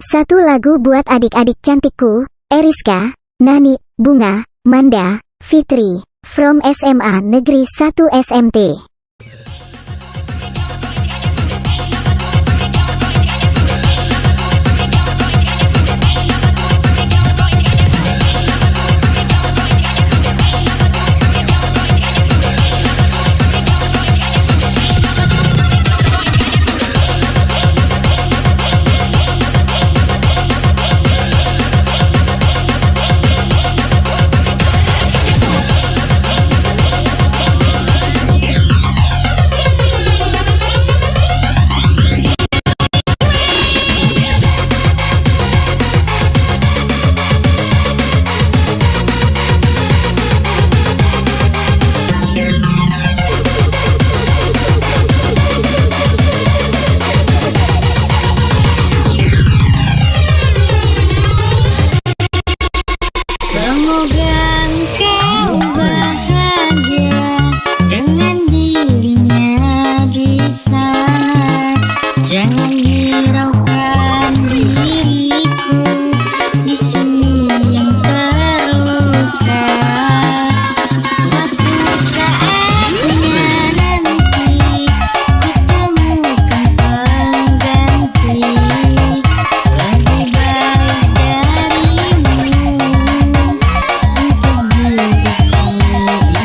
Satu lagu buat adik-adik cantikku, Eriska, Nani, Bunga, Manda, Fitri, from SMA Negeri 1 SMT. Jangan hiraukan diriku di sini yang terluka. Suatu saatnya nanti kutemukan pengganti lebih baik darimu untuk hidupku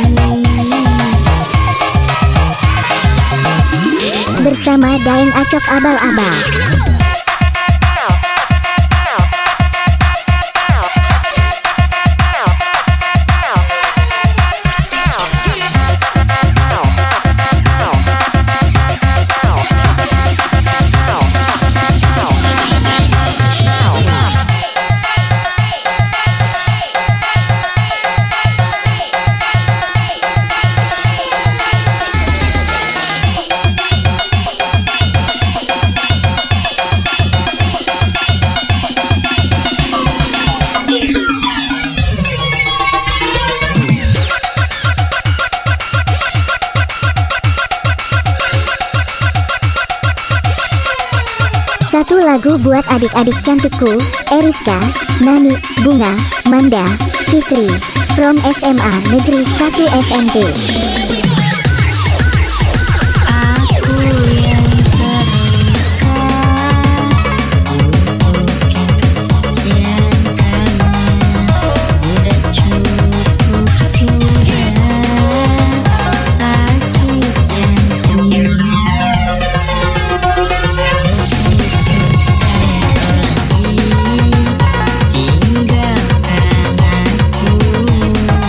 ini. Bersama Daeng Acok Abal-abal. Satu lagu buat adik-adik cantikku, Eriska, Nani, Bunga, Manda, Fitri, from SMA Negeri 1 SMT. Aku yang terluka, bukan kesekian kalinya. Sudah cukup, sudah sakit yang puas. Tinggalkan aku demi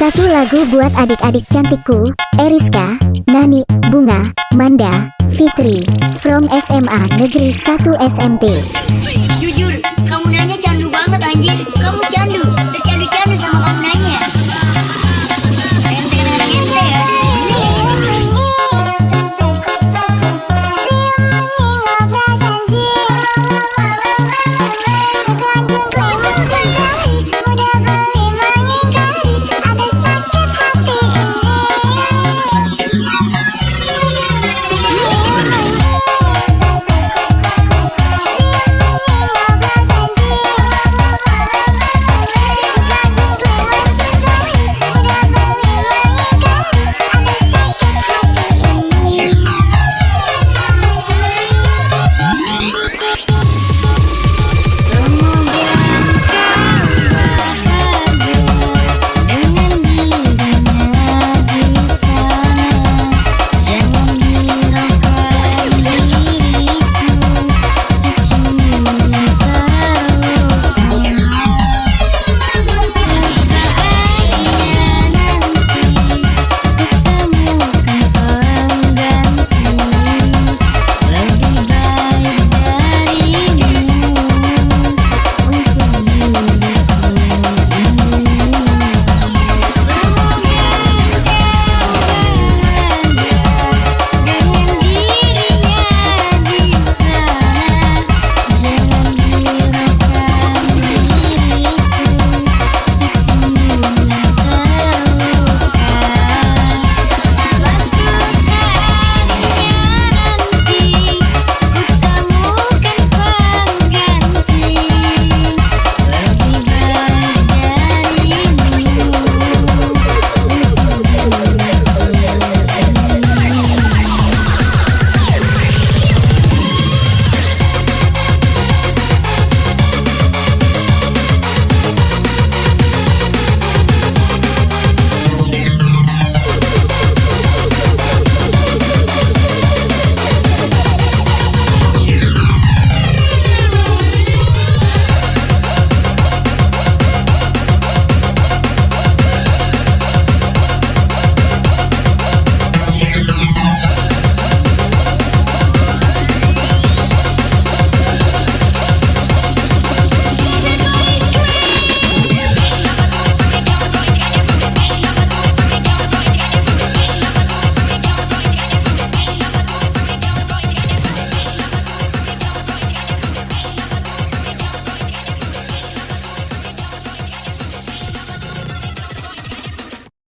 Satu lagu buat adik-adik cantikku, Eriska, Nani, Bunga, Manda, Fitri, from SMA Negeri 1 SMT. Jujur, kamu nanya candu banget anjir. Kamu candu.